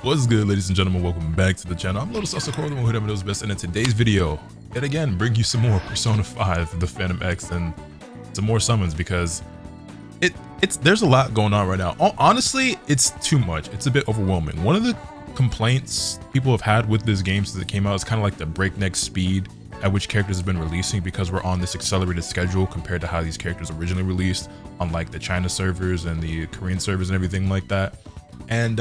What's good, ladies and gentlemen? Welcome back to the channel. I'm LotusAsakura, the one who knows best, and in today's video, yet again, bring you some more Persona 5, the Phantom X, and some more summons because there's a lot going on right now. Honestly, it's too much. It's a bit overwhelming. One of the complaints people have had with this game since it came out is kind of like the breakneck speed at which characters have been releasing, because we're on this accelerated schedule compared to how these characters originally released on like the China servers and the Korean servers and everything like that. And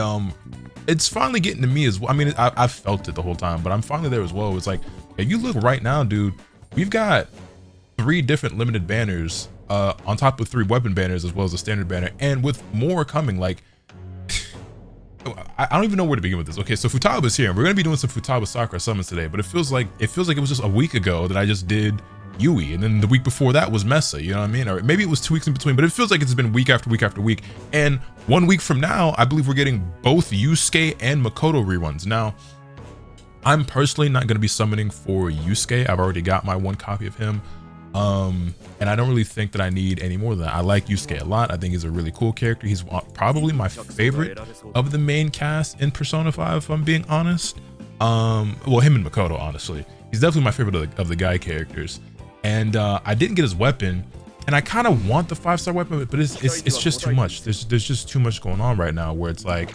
it's finally getting to me as well. I mean, I've felt it the whole time, but I'm finally there as well. It's like, if you look right now, dude, we've got 3 different limited banners on top of 3 weapon banners as well as a standard banner, and with more coming. Like, I don't even know where to begin with this. Okay, so Futaba is here, and we're gonna be doing some LotusAsakura summons today, but it feels like it was just a week ago that I just did Yui, and then the week before that was Mesa, you know what I mean? Or maybe it was 2 weeks in between, but it feels like it's been week after week after week. And 1 week from now, I believe we're getting both Yusuke and Makoto reruns. Now, I'm personally not going to be summoning for Yusuke. I've already got my 1 copy of him, and I don't really think that I need any more than that. I like Yusuke a lot. I think he's a really cool character. He's probably my favorite of the main cast in Persona 5, if I'm being honest. Well, him and Makoto, honestly. He's definitely my favorite of the guy characters. And I didn't get his weapon, and I kind of want the 5-star weapon, but it's just too much. There's just too much going on right now, where it's like,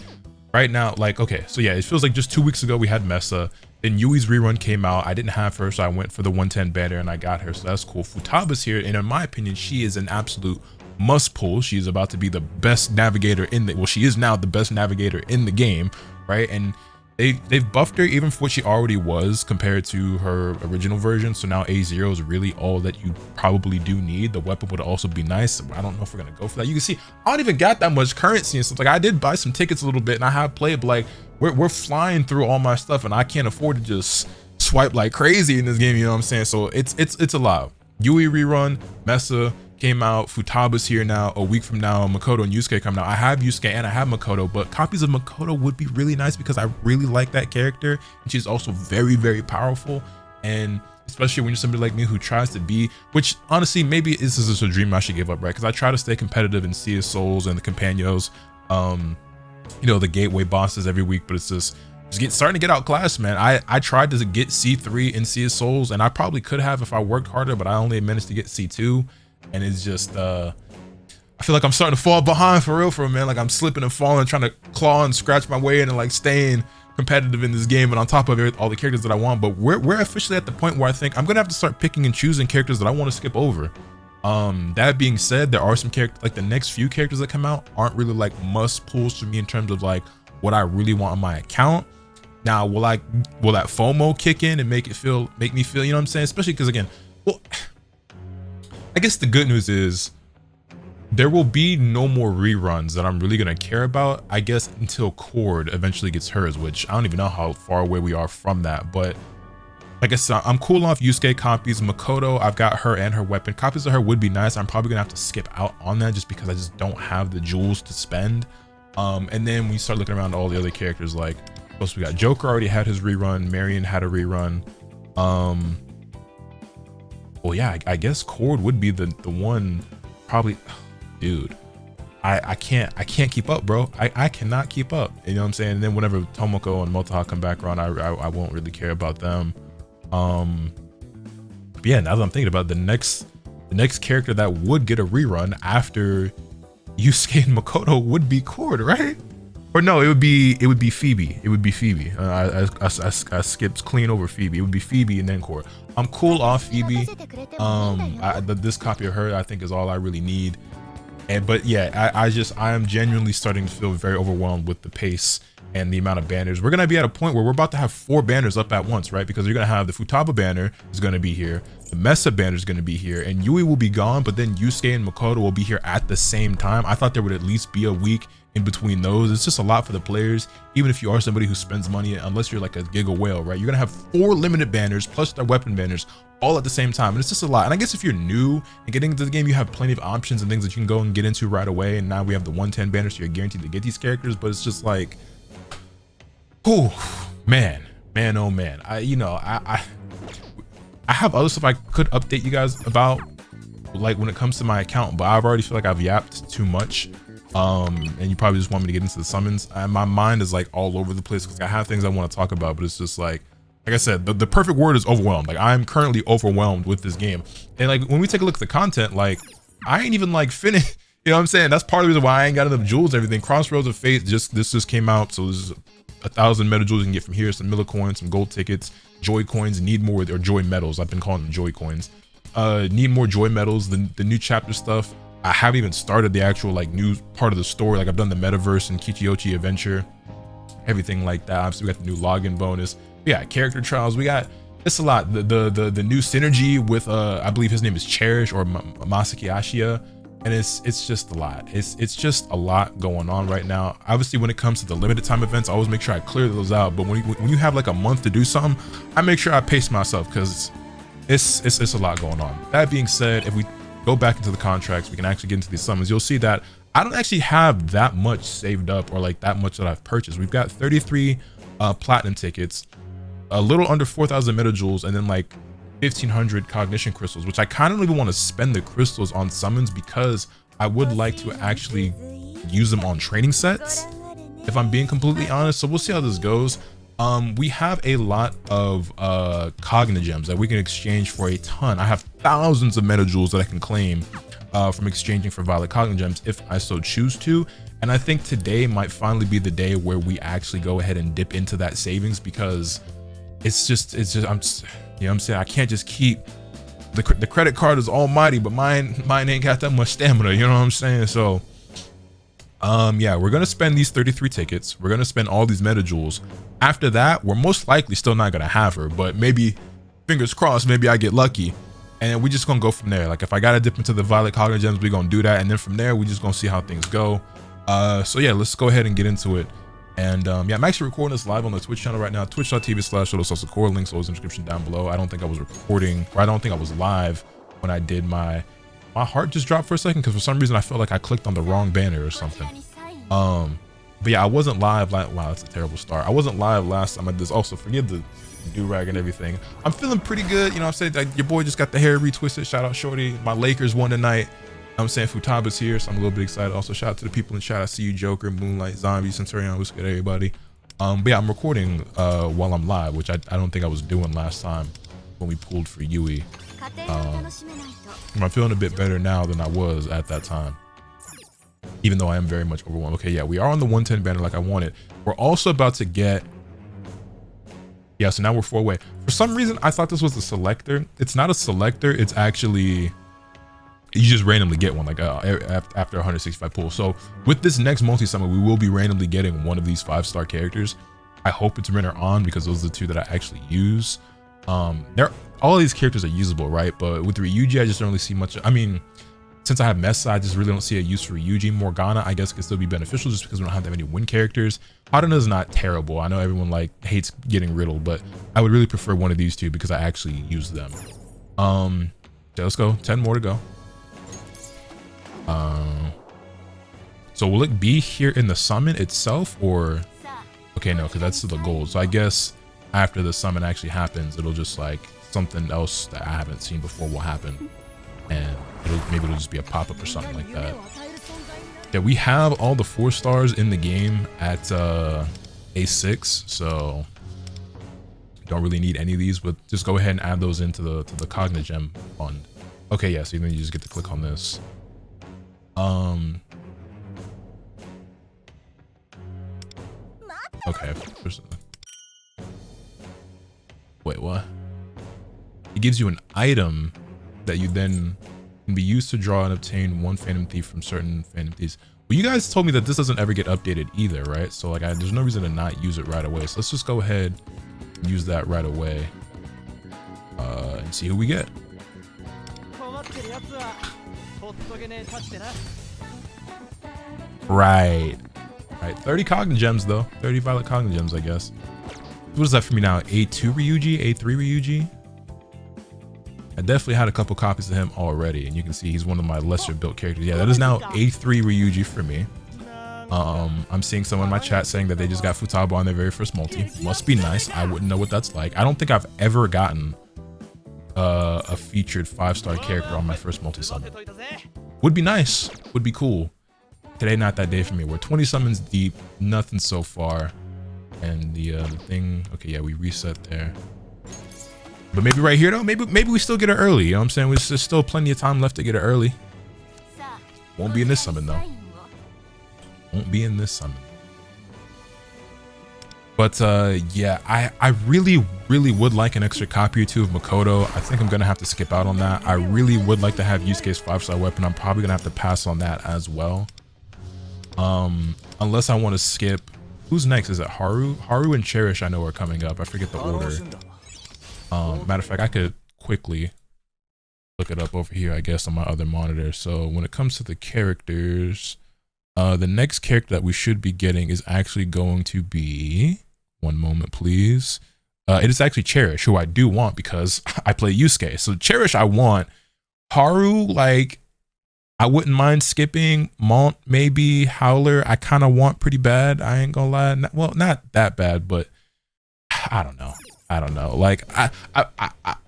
right now, like, okay, so yeah, it feels like just 2 weeks ago we had Mesa, then Yui's rerun came out. I didn't have her, so I went for the 110 banner and I got her, so that's cool. Futaba's here, and in my opinion, she is an absolute must pull. She's about to be the best navigator in the, well, she is now the best navigator in the game, right? And they've buffed her even for what she already was compared to her original version. So now A0 is really all that you probably do need. The weapon would also be nice. I don't know if we're gonna go for that. You can see I don't even got that much currency and stuff. Like, I did buy some tickets a little bit, and I have played, but like we're flying through all my stuff, and I can't afford to just swipe like crazy in this game. You know what I'm saying? So it's a lot. Yui rerun, Mesa came out, Futaba's here now. A week from now, Makoto and Yusuke come out. I have Yusuke and I have Makoto, but copies of Makoto would be really nice because I really like that character, and she's also very, very powerful. And especially when you're somebody like me who tries to be, which honestly, maybe this is just a dream I should give up, right? Because I try to stay competitive in Sea of Souls and the Companions, you know, the gateway bosses every week, but it's just starting to get outclassed, man. I tried to get C3 in Sea of Souls, and I probably could have if I worked harder, but I only managed to get C2. And it's just I feel like I'm starting to fall behind for real, man. Like, I'm slipping and falling, trying to claw and scratch my way in and like staying competitive in this game, and on top of it, all the characters that I want. But we're officially at the point where I think I'm gonna have to start picking and choosing characters that I want to skip over. That being said, there are some characters, like the next few characters that come out aren't really like must pulls for me in terms of like what I really want on my account. Now, will that FOMO kick in and make me feel, you know what I'm saying? Especially because, again, well, I guess the good news is there will be no more reruns that I'm really going to care about, I guess, until Cord eventually gets hers, which I don't even know how far away we are from that. But like I said, I'm cool off Yusuke copies. Makoto, I've got her and her weapon. Copies of her would be nice. I'm probably going to have to skip out on that just because I just don't have the jewels to spend. And then when you start looking around all the other characters, like, plus we got Joker already had his rerun. Marion had a rerun. Well, yeah, I guess Cord would be the one, probably. Dude, I can't keep up, bro. I cannot keep up. You know what I'm saying? And then whenever Tomoko and Motoha come back around, I won't really care about them. But yeah, now that I'm thinking about it, the next character that would get a rerun after Yusuke and Makoto would be Cord, right? Or no, it would be Phoebe. It would be Phoebe. I skipped clean over Phoebe. It would be Phoebe and then Cord. I'm cool off Phoebe. This copy of her I think is all I really need. But yeah, I am genuinely starting to feel very overwhelmed with the pace and the amount of banners. We're gonna be at a point where we're about to have 4 banners up at once, right? Because you're gonna have the Futaba banner is gonna be here, the Mesa banner is gonna be here, and Yui will be gone, but then Yusuke and Makoto will be here at the same time. I thought there would at least be a week in between those. It's just a lot for the players, even if you are somebody who spends money, unless you're like a giga whale, right? You're gonna have 4 limited banners plus their weapon banners all at the same time, and it's just a lot. And I guess if you're new and getting into the game, you have plenty of options and things that you can go and get into right away. And now we have the 110 banner, so you're guaranteed to get these characters, but it's just like, oh man, oh man. I have other stuff I could update you guys about, like when it comes to my account, but I've already feel like I've yapped too much. And you probably just want me to get into the summons. My mind is like all over the place because I have things I want to talk about, but it's just like I said, the perfect word is overwhelmed. Like I'm currently overwhelmed with this game. And like when we take a look at the content, like I ain't even like finished. You know what I'm saying? That's part of the reason why I ain't got enough jewels and everything. Crossroads of Fate, this just came out, so there's 1,000 meta jewels you can get from here, some millicoins, some gold tickets, joy coins, need more, or joy medals. I've been calling them joy coins. Need more joy medals, the new chapter stuff. I haven't even started the actual like new part of the story. Like I've done the metaverse and Kichiochi adventure, everything like that. Obviously we got the new login bonus. But yeah, character trials. We got it's a lot. The new synergy with I believe his name is Cherish or Masaki Ashia, and it's just a lot. It's just a lot going on right now. Obviously, when it comes to the limited time events, I always make sure I clear those out. But when you have like a month to do something, I make sure I pace myself because it's a lot going on. That being said, if we go back into the contracts, we can actually get into these summons. You'll see that I don't actually have that much saved up or like that much that I've purchased. We've got 33 platinum tickets, a little under 4,000 meta jewels, and then like 1,500 cognition crystals, which I kind of don't even want to spend the crystals on summons because I would like to actually use them on training sets, if I'm being completely honest. So we'll see how this goes. We have a lot of cognigems that we can exchange for a ton. I have thousands of meta jewels that I can claim from exchanging for violet cognigems if I so choose to. And I think today might finally be the day where we actually go ahead and dip into that savings, because it's just you know what I'm saying, I can't just keep the credit card is almighty, but mine ain't got that much stamina, you know what I'm saying? So yeah, we're gonna spend these 33 tickets, we're gonna spend all these meta jewels. After that, we're most likely still not gonna have her, but maybe, fingers crossed, maybe I get lucky, and we just gonna go from there. Like if I gotta dip into the violet cognigems, we gonna do that, and then from there we just gonna see how things go. So yeah, let's go ahead and get into it. And yeah, I'm actually recording this live on the Twitch channel right now, twitch.tv/LotusAsakura. Links always in the description down below. I don't think I was recording, or I don't think I was live when I did my heart just dropped for a second because for some reason I felt like I clicked on the wrong banner or something. But yeah, I wasn't live. Wow, that's a terrible start. I wasn't live last time I did this. Also, forgive the do-rag and everything. I'm feeling pretty good. You know what I'm saying? Like, your boy just got the hair retwisted. Shout out Shorty. My Lakers won tonight. I'm saying Futaba's here, so I'm a little bit excited. Also, shout out to the people in chat. I see you, Joker, Moonlight, Zombie, Centurion. What's good, everybody? But yeah, I'm recording while I'm live, which I don't think I was doing last time when we pulled for Yui. I'm feeling a bit better now than I was at that time, even though I am very much overwhelmed. Okay, yeah, we are on the 110 banner like I wanted. We're also about to get, yeah, so now we're 4 away. For some reason, I thought this was a selector. It's not a selector. It's actually, you just randomly get one, like after 165 pulls. So with this next multi-summon, we will be randomly getting one of these 5-star characters. I hope it's Rin or On, because those are the two that I actually use. All of these characters are usable, right? But with Ryuji, I just don't really see much. I mean, since I have Mesa, I just really don't see a use for Ryuji. Morgana, I guess, could still be beneficial just because we don't have that many win characters. Haruna is not terrible. I know everyone like hates getting riddled, but I would really prefer one of these two because I actually use them. Okay, let's go. 10 more to go. So will it be here in the summon itself, or okay, no, because that's the gold. So I guess after the summon actually happens, it'll just like something else that I haven't seen before will happen, and maybe it'll just be a pop-up or something like that. Yeah, we have all the 4 stars in the game at A6, so don't really need any of these, but just go ahead and add those into the Cognigem fund. Okay, yeah, so then you just get to click on this. Okay, wait, what? It gives you an item that you then can be used to draw and obtain 1 Phantom Thief from certain Phantom Thieves. Well, you guys told me that this doesn't ever get updated either, right? So like, there's no reason to not use it right away. So let's just go ahead and use that right away and see who we get. Right. 30 Cognigems though. 30 Violet Cognigems, I guess. What is that for me now? A2 Ryuji? A3 Ryuji? I definitely had a couple copies of him already, and you can see he's one of my lesser built characters. Yeah, that is now A3 Ryuji for me. I'm seeing someone in my chat saying that they just got Futaba on their very first multi. Must be nice. I wouldn't know what that's like. I don't think I've ever gotten a featured 5-star character on my first multi-summon. Would be nice. Would be cool. Today not that day for me. We're 20 summons deep, nothing so far. And the thing, okay, yeah, we reset there. But maybe right here though, maybe we still get it early, you know what I'm saying? There's still plenty of time left to get it early. Won't be in this summon though. Won't be in this summon. But yeah, I really would like an extra copy or two of Makoto. I think I'm gonna have to skip out on that. I really would like to have Yusuke's 5-star weapon. I'm probably gonna have to pass on that as well. Unless I want to skip. Who's next? Is it Haru? Haru and Cherish I know are coming up. I forget the order. Matter of fact, I could quickly look it up over here, I guess, on my other monitor. So when it comes to the characters, the next character that we should be getting is actually going to be, one moment please. It is actually Cherish, who I do want because I play Yusuke. So Cherish I want. Haru, like, I wouldn't mind skipping. Mont, maybe. Howler, I kind of want pretty bad. I ain't gonna lie. Well, not that bad, but I don't know. I don't know. Like,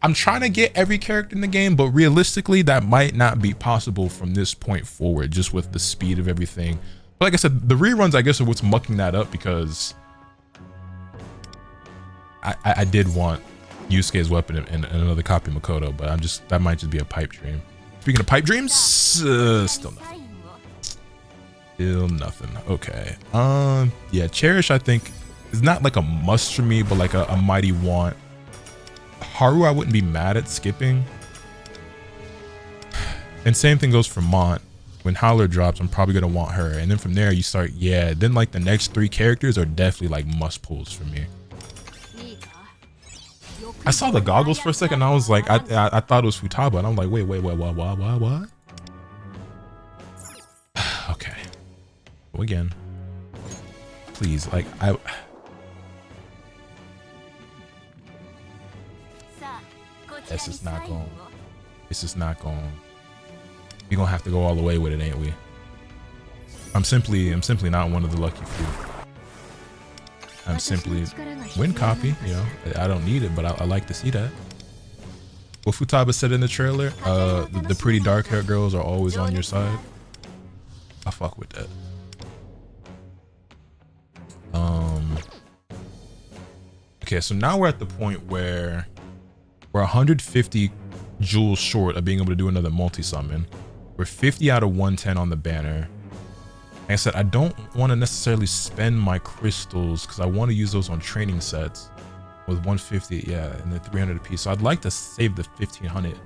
I'm trying to get every character in the game, but realistically, that might not be possible from this point forward, just with the speed of everything. But like I said, the reruns, I guess, are what's mucking that up because I did want Yusuke's weapon and another copy of Makoto, but that might just be a pipe dream. Speaking of pipe dreams, still nothing. Still nothing. Okay. Yeah, Cherish I think is not like a must for me, but like a mighty want. Haru I wouldn't be mad at skipping. And same thing goes for Mont. When Howler drops, I'm probably gonna want her. And then from there you start, yeah, then like the next 3 characters are definitely like must pulls for me. I saw the goggles for a second and I was like, I thought it was Futaba and I'm like, wait, what? Okay. Go again. Please, like, this is not going. We're gonna have to go all the way with it, ain't we? I'm simply not one of the lucky few. I'm simply win copy, you know. I don't need it, but I like to see that. What Futaba said in the trailer, the pretty dark haired girls are always on your side. I fuck with that. Okay, so now we're at the point where we're 150 jewels short of being able to do another multi-summon. We're 50 out of 110 on the banner. Like I said, I don't want to necessarily spend my crystals because I want to use those on training sets with 150, yeah, and then 300 apiece. So I'd like to save the 1500.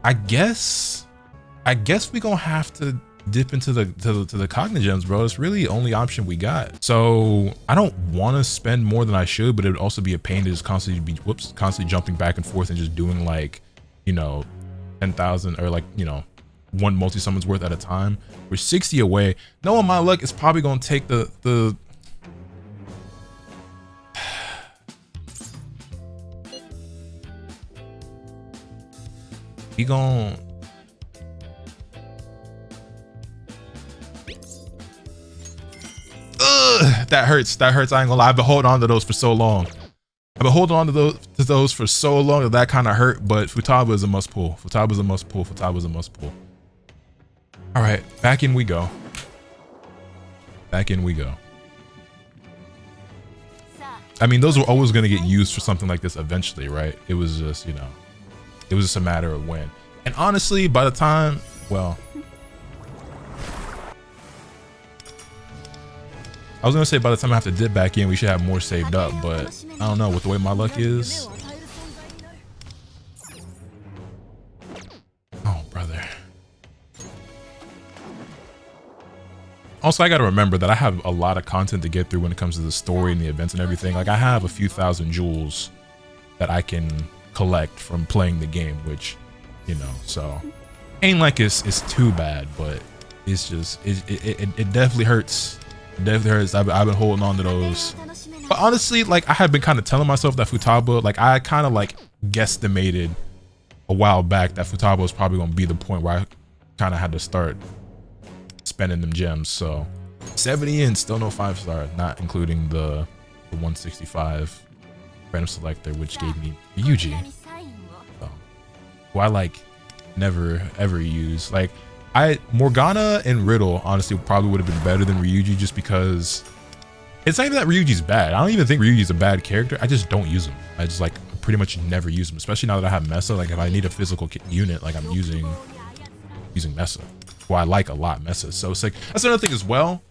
I guess we gonna have to dip into the Cognigems, bro. It's really the only option we got. So I don't want to spend more than I should, but it would also be a pain to just constantly jumping back and forth and just doing like, you know, 10,000 or like, you know, one multi-summon's worth at a time. We're 60 away. Knowing my luck, it's probably gonna take the we gon' that hurts. I ain't gonna lie. I've been holding on to those for so long. That kind of hurt, but Futaba is a must pull. All right, back in we go. I mean, those were always going to get used for something like this eventually, right? It was just, you know, it was just a matter of when. And honestly, by the time, well, I was going to say by the time I have to dip back in, we should have more saved up, but I don't know, with the way my luck is. Oh, brother. Also, I got to remember that I have a lot of content to get through when it comes to the story and the events and everything. Like, I have a few thousand jewels that I can collect from playing the game, which, you know, so ain't like it's too bad, but it's just, it definitely hurts. It definitely hurts. I've been holding on to those. But honestly, like, I have been kind of telling myself that Futaba, like, I kind of like guesstimated a while back that Futaba was probably going to be the point where I kind of had to start spending them gems. So 70 and still no 5-star, not including the 165 random selector, which gave me Yuji, who I like never ever use. Like, Morgana and Riddle honestly probably would have been better than Ryuji, just because it's not even that Ryuji's bad. I don't even think Ryuji's a bad character. I just don't use him. I just like pretty much never use him, especially now that I have Mesa. Like if I need a physical unit, like I'm using Mesa, who I like a lot, Mesa. So it's like, that's another thing as well.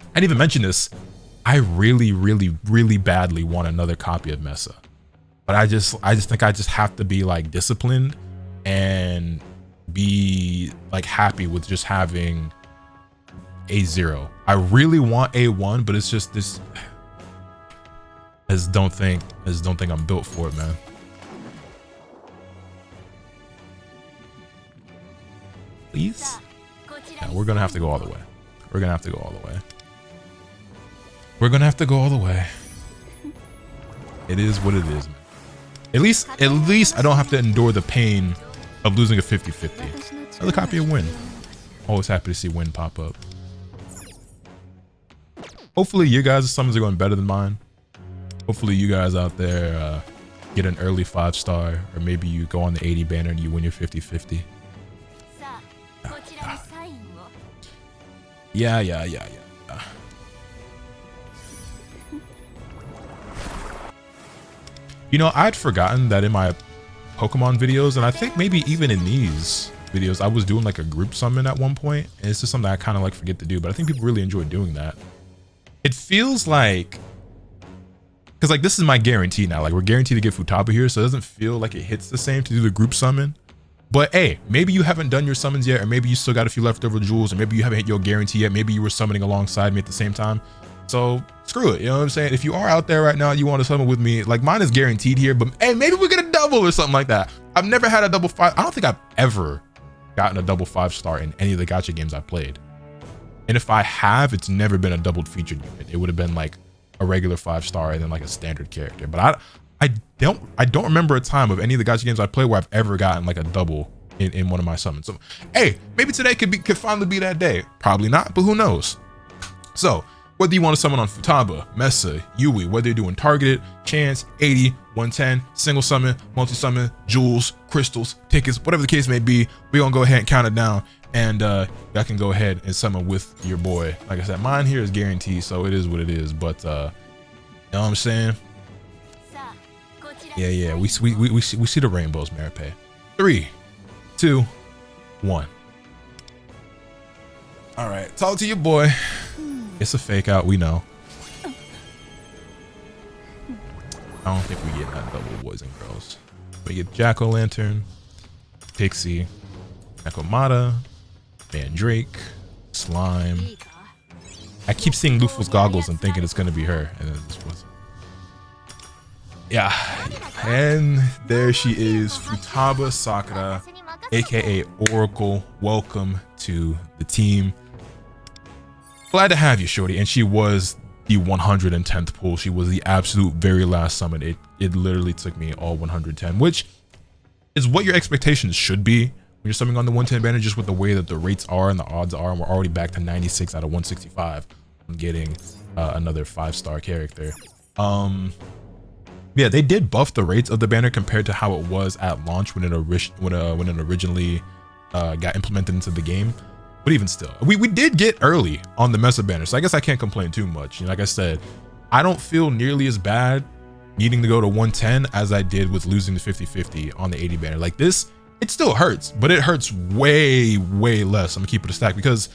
I didn't even mention this. I really, really, really badly want another copy of Mesa, but I just think I just have to be like disciplined and be like happy with just having A0. I really want A1, but it's just this. I just don't think I'm built for it, man. Please? Yeah, we're gonna have to go all the way. We're gonna have to go all the way. We're gonna have to go all the way. It is what it is, man. At least I don't have to endure the pain of losing a 50-50. Another copy of Win. Always happy to see Win pop up. Hopefully you guys' summons are going better than mine. Hopefully you guys out there get an early 5-star, or maybe you go on the 80 banner and you win your 50-50. Yeah. You know, I'd forgotten that in my Pokemon videos, and I think maybe even in these videos, I was doing like a group summon at one point, and it's just something I kind of like forget to do, but I think people really enjoy doing that. It feels like, because like this is my guarantee now, like we're guaranteed to get Futaba here, so it doesn't feel like it hits the same to do the group summon. But hey, maybe you haven't done your summons yet, or maybe you still got a few leftover jewels, or maybe you haven't hit your guarantee yet. Maybe you were summoning alongside me at the same time. So screw it, you know what I'm saying? If you are out there right now, you want to summon with me, like mine is guaranteed here, but hey, maybe we get a double or something like that. I've never had a double 5. I don't think I've ever gotten a double 5-star in any of the gacha games I've played. And if I have, it's never been a doubled featured unit. It would have been like a regular 5-star and then like a standard character. But I don't remember a time of any of the gacha games I played where I've ever gotten like a double in one of my summons. So hey, maybe today could finally be that day. Probably not, but who knows? So whether you want to summon on Futaba, Mesa, Yui, whether you're doing targeted, chance, 80, 110, single summon, multi-summon, jewels, crystals, tickets, whatever the case may be, we're gonna go ahead and count it down, and y'all can go ahead and summon with your boy. Like I said, mine here is guaranteed, so it is what it is, but you know what I'm saying? Yeah, we see the rainbows, Maripe. 3, 2, 1. All right, talk to your boy. It's a fake out, we know. I don't think we get that double boys and girls. We get Jack-O-Lantern, Pixie, Nakomata, Mandrake, Slime. I keep seeing Luffy's goggles and thinking it's gonna be her, and then this wasn't. Yeah, and there she is, Futaba Sakura, aka Oracle. Welcome to the team. Glad to have you, shorty. And she was the 110th pull. She was the absolute very last summon. It literally took me all 110, which is what your expectations should be when you're summoning on the 110 banner, just with the way that the rates are and the odds are. And we're already back to 96 out of 165 on getting another 5-star character. Yeah, they did buff the rates of the banner compared to how it was at launch when it originally got implemented into the game. But even still, we did get early on the Mesa banner, so I guess I can't complain too much. You know, like I said, I don't feel nearly as bad needing to go to 110 as I did with losing the 50-50 on the 80 banner. Like this, it still hurts, but it hurts way less. I'm gonna keep it a stack, because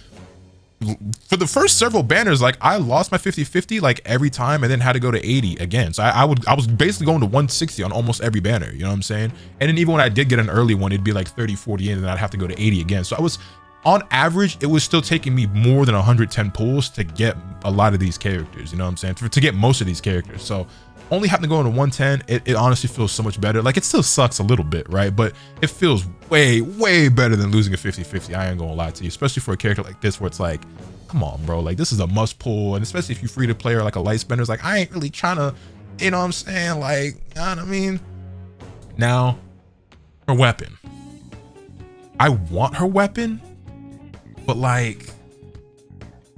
for the first several banners, like I lost my 50-50 like every time, and then had to go to 80 again. So I was basically going to 160 on almost every banner. You know what I'm saying? And then even when I did get an early one, it'd be like 30-40 in, and then I'd have to go to 80 again. So I was, on average, it was still taking me more than 110 pulls to get a lot of these characters, you know what I'm saying? To get most of these characters. So only having to go into 110, it honestly feels so much better. Like it still sucks a little bit, right? But it feels way better than losing a 50-50. I ain't gonna lie to you, especially for a character like this where it's like, come on, bro, like this is a must pull. And especially if you're free to play or like a light spender, it's like, I ain't really trying to, you know what I'm saying? Like, you know what I mean? Now, her weapon. I want her weapon, but like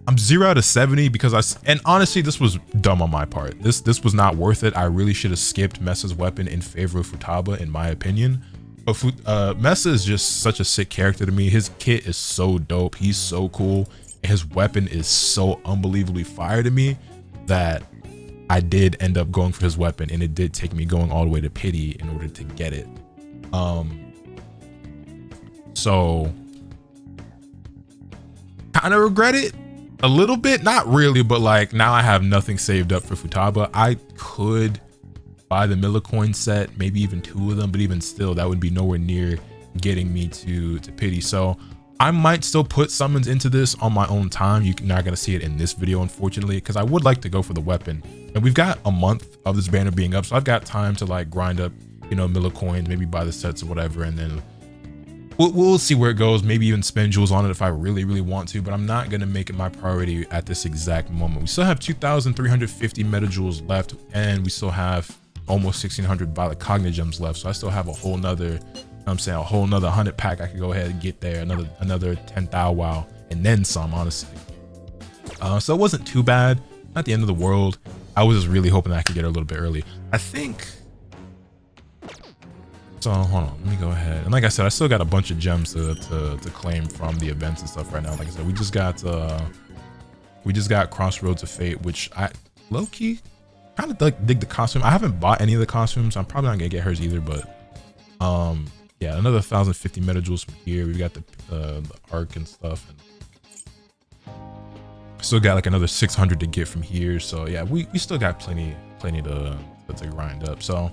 I'm 0 out of 70 because and honestly, this was dumb on my part. This was not worth it. I really should have skipped Mesa's weapon in favor of Futaba, in my opinion. But Mesa is just such a sick character to me. His kit is so dope. He's so cool. And his weapon is so unbelievably fire to me that I did end up going for his weapon, and it did take me going all the way to pity in order to get it. So kind of regret it a little bit, not really, but like now I have nothing saved up for Futaba. I could buy the Millicoin set, maybe even 2 of them, but even still, that would be nowhere near getting me to pity. So I might still put summons into this on my own time. You're not gonna see it in this video, unfortunately, because I would like to go for the weapon. And we've got a month of this banner being up, so I've got time to like grind up, you know, Millicoins, maybe buy the sets or whatever, and then we'll see where it goes. Maybe even spend jewels on it if I really want to, but I'm not gonna make it my priority at this exact moment. We still have 2,350 meta jewels left, and we still have almost 1,600 Violet Cognitive Gems left. So I still have a whole nother, I'm saying a whole nother 100 pack I could go ahead and get there, another 10,000 wow, and then some, honestly. So it wasn't too bad, not the end of the world. I was just really hoping that I could get her a little bit early. I think. So hold on, let me go ahead. And like I said, I still got a bunch of gems to claim from the events and stuff right now. Like I said, we just got Crossroads of Fate, which I low-key kind of dig the costume. I haven't bought any of the costumes. I'm probably not gonna get hers either, but yeah, another 1,050 meta jewels from here. We've got the arc and stuff, and still got like another 600 to get from here. So yeah, we still got plenty to grind up. So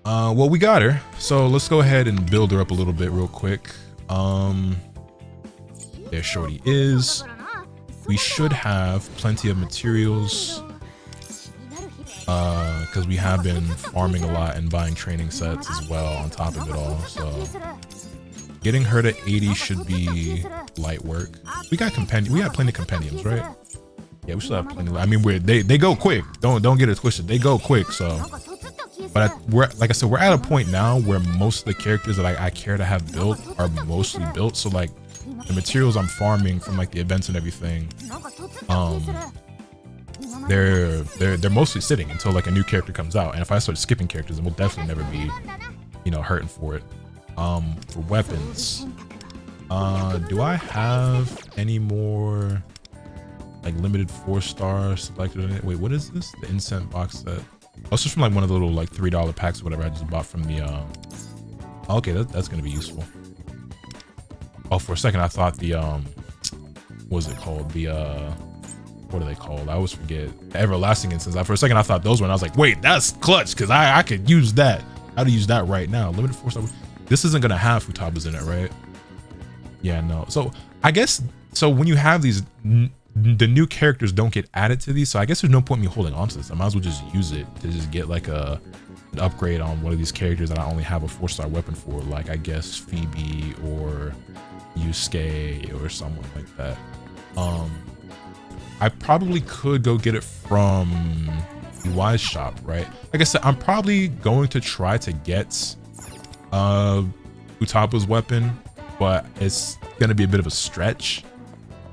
well, we got her, so let's go ahead and build her up a little bit real quick. There shorty is. We should have plenty of materials because we have been farming a lot and buying training sets as well on top of it all. So getting her to 80 should be light work. We got plenty of compendiums, right? Yeah, we should have plenty. I mean, they go quick. Don't get it twisted. They go quick. So, but like I said, we're at a point now where most of the characters that I care to have built are mostly built. So like the materials I'm farming from like the events and everything, they're mostly sitting until like a new character comes out. And if I start skipping characters, then we'll definitely never be, you know, hurting for it. For weapons, do I have any more like limited 4-star selected in it? Wait, what is this? The incense box set. Oh, it's just from like one of the little like $3 packs or whatever I just bought from the okay, that's gonna be useful. Oh, for a second I thought the what was it called? The what are they called? I always forget. The everlasting incense. For a second I thought those were, and I was like, wait, that's clutch, because I could use that. How to use that right now? Limited 4-star. This isn't gonna have Futabas in it, right? Yeah, no. So I guess, so when you have these, the new characters don't get added to these, so I guess there's no point in me holding on to this. I might as well just use it to just get like an upgrade on one of these characters that I only have a 4-star weapon for, like I guess Phoebe or Yusuke or someone like that. I probably could go get it from UI's shop, right? Like I said, I'm probably going to try to get Futaba's weapon, but it's gonna be a bit of a stretch.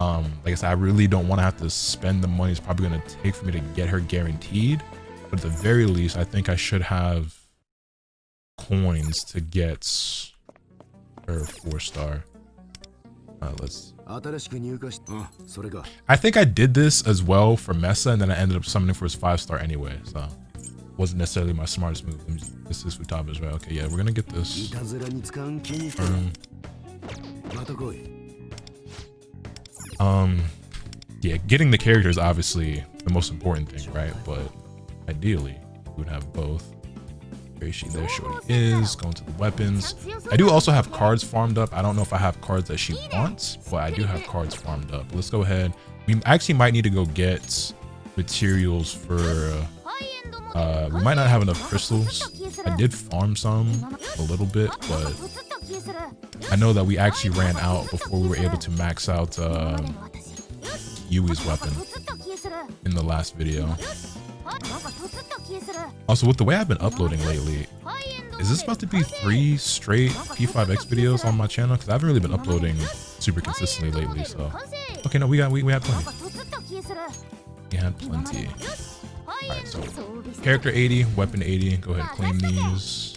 Like I said, I really don't want to have to spend the money it's probably gonna take for me to get her guaranteed, but at the very least I think I should have coins to get her 4-star. Let's, I think I did this as well for Mesa, and then I ended up summoning for his 5-star anyway, so wasn't necessarily my smartest move. This is Futaba's, right? Okay, yeah, we're gonna get this. Yeah, getting the character is obviously the most important thing, right? But ideally, we would have both. There shorty is. Going to the weapons. I do also have cards farmed up. I don't know if I have cards that she wants, but I do have cards farmed up. Let's go ahead. We actually might need to go get materials for we might not have enough crystals. I did farm some a little bit, but I know that we actually ran out before we were able to max out Yui's weapon in the last video. Also, with the way I've been uploading lately, is this about to be 3 straight P5X videos on my channel? Because I haven't really been uploading super consistently lately. So, okay, no, we had plenty. We had plenty. All right, so character 80, weapon 80. Go ahead and claim these.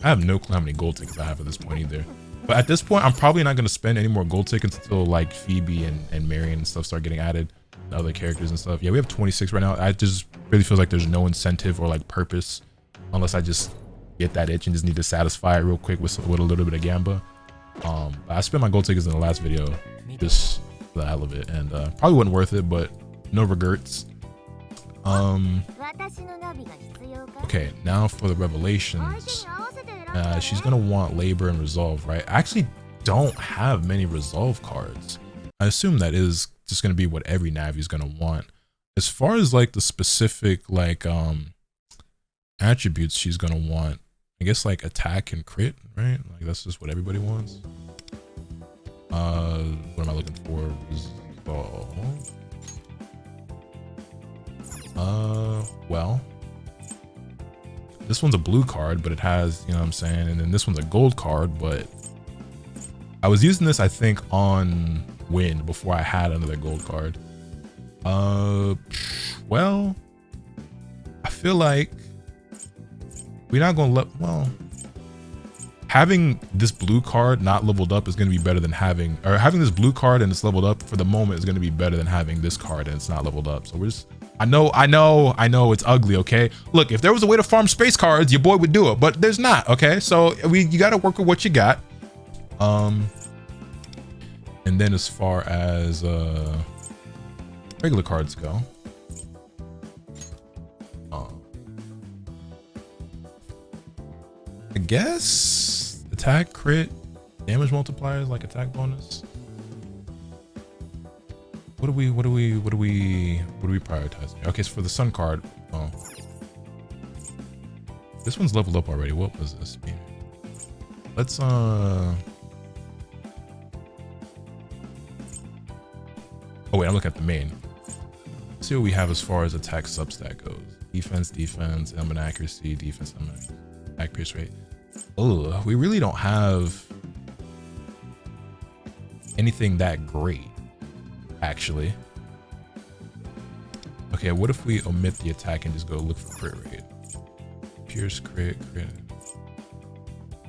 I have no clue how many gold tickets I have at this point either. But at this point, I'm probably not going to spend any more gold tickets until like Phoebe and Marion and stuff start getting added, and other characters and stuff. Yeah, we have 26 right now. I just really feels like there's no incentive or like purpose unless I just get that itch and just need to satisfy it real quick with a little bit of gamba. I spent my gold tickets in the last video just for the hell of it, and probably wasn't worth it, but no regrets. Okay, now for the revelations. She's gonna want labor and resolve, right? I actually don't have many resolve cards. I assume that is just gonna be what every Navi is gonna want. As far as like the specific like attributes she's gonna want, I guess like attack and crit, right? Like that's just what everybody wants. What am I looking for? Resolve. Well, this one's a blue card, but it has, you know what I'm saying? And then this one's a gold card, but I was using this, I think, on Wind before I had another gold card. Well, I feel like we're not gonna well, having this blue card not leveled up is gonna be better than having this blue card and it's leveled up for the moment is gonna be better than having this card and it's not leveled up. So we're just, I know it's ugly, okay? Look, if there was a way to farm space cards, your boy would do it, but there's not, okay? So you gotta work with what you got. And then as far as regular cards go, I guess attack, crit, damage multipliers, like attack bonus. What do we prioritize here? Okay, so for the sun card, oh, this one's leveled up already. What was this? Let's oh wait, I'm looking at the main. Let's see what we have as far as attack substat goes. Defense, element accuracy, defense, element attack pierce rate. Oh, we really don't have anything that great, actually. Okay, what if we omit the attack and just go look for crit rate? Pierce, crit.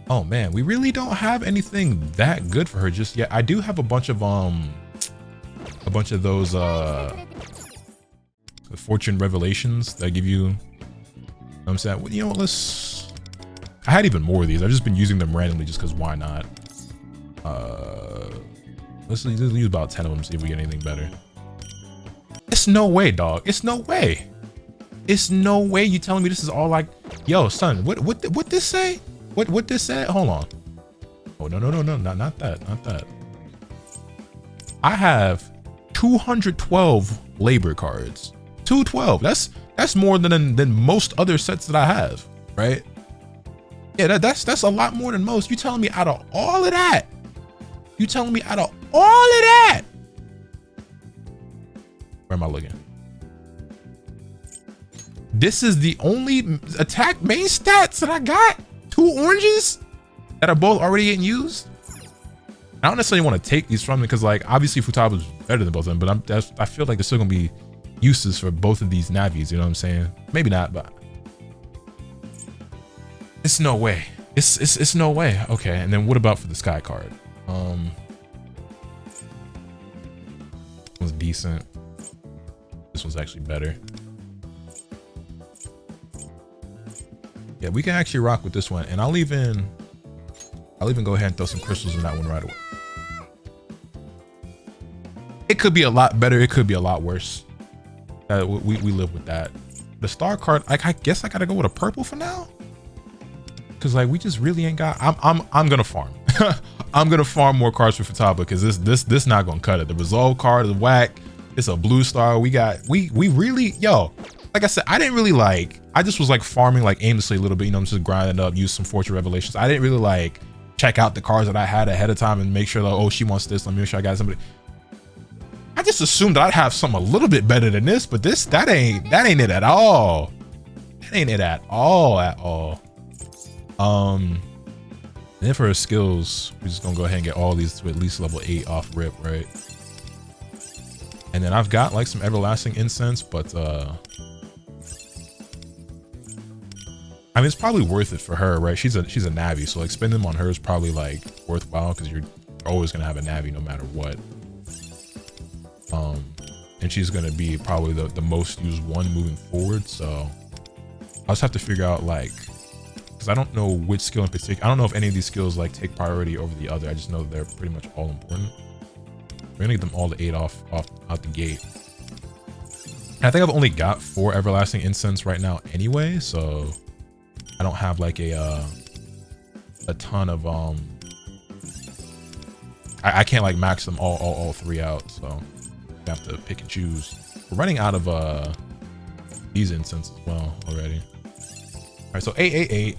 Oh man, we really don't have anything that good for her just yet. I do have a bunch of those fortune revelations that give you, I'm saying, you know what, I had even more of these. I've just been using them randomly just because why not? Let's use about 10 of them, see if we get anything better. It's no way, dog. It's no way. It's no way you telling me this is all like, yo, son, what this say? What this say? Hold on. Oh, no, not that. I have 212 labor cards. 212. That's more than most other sets that I have, right? Yeah, that's a lot more than most. You telling me out of all of that? You telling me out of all of that? Where am I looking? This is the only attack main stats that I got? 2 oranges that are both already getting used? I don't necessarily want to take these from them because, like, obviously Futaba is better than both of them, but I feel like there's still gonna be uses for both of these Navis, you know what I'm saying? Maybe not, but it's no way. It's no way. Okay, and then what about for the sky card? This one's decent. This one's actually better. Yeah, we can actually rock with this one, and I'll even go ahead and throw some crystals in that one right away. It could be a lot better. It could be a lot worse. We live with that. The star card, like, I guess I gotta go with a purple for now, because like we just really ain't got. I'm gonna farm. I'm gonna farm more cards for Futaba because this not gonna cut it. The resolve card is whack. It's a blue star. We really, yo, like I said, I didn't really like. I just was like farming like aimlessly a little bit. You know, I'm just grinding up, use some fortune revelations. I didn't really like check out the cards that I had ahead of time and make sure like, oh, she wants this. Let me make sure I got somebody. I just assumed that I'd have something a little bit better than this, but that ain't it at all. That ain't it at all. And then for her skills, we're just gonna go ahead and get all these to at least level 8 off rip, right? And then I've got like some everlasting incense, but I I mean, it's probably worth it for her, right? She's a Navi, so like spending them on her is probably like worthwhile because you're always gonna have a Navi no matter what. And she's gonna be probably the most used one moving forward. So I'll just have to figure out like, because I don't know which skill in particular. I don't know if any of these skills like take priority over the other. I just know they're pretty much all important. We're gonna get them all to 8 out the gate. And I think I've only got 4 everlasting incense right now anyway, so I don't have like a ton of I can't like max them all 3 out, so I have to pick and choose. We're running out of these incense as well already. All right, so 888.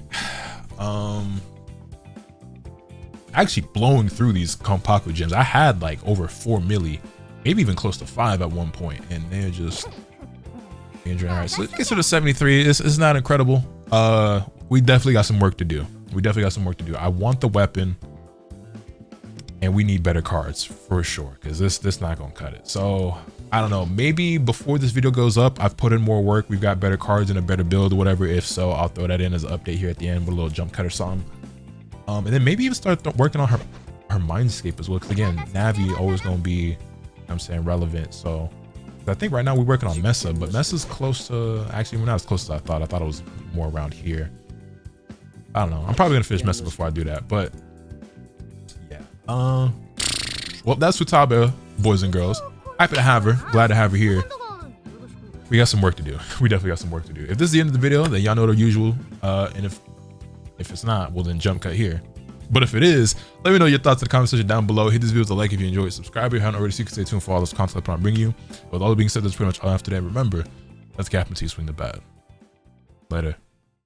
Actually blowing through these Kompaku gems. I had like over 4 milli, maybe even close to 5 at one point, and they're just injuring. All right, so it gets to the 73. It's not incredible. We definitely got some work to do. I want the weapon, and we need better cards for sure, because this not gonna cut it. So I don't know, maybe before this video goes up, I've put in more work, we've got better cards and a better build or whatever. If so, I'll throw that in as an update here at the end with a little jump cut or something. And then maybe even start working on her mindscape as well, because again, Navi always gonna be, you know what I'm saying, relevant. So I think right now we're working on Mesa, but Mesa's close to, actually we're not as close as I thought it was more around here. I don't know, I'm probably gonna finish Mesa before I do that, but yeah. Well, that's Futaba, boys and girls. Happy to have her, glad to have her here. We got some work to do. We definitely got some work to do. If this is the end of the video, then y'all know the usual. And if it's not, well then jump cut here. But if it is, let me know your thoughts in the comment section down below. Hit this video with a like if you enjoyed it. Subscribe if you haven't already, so you can stay tuned for all this content I plan on bringing you. With all that being said, that's pretty much all I have today. Remember, let's cap and see swing the bat. Later.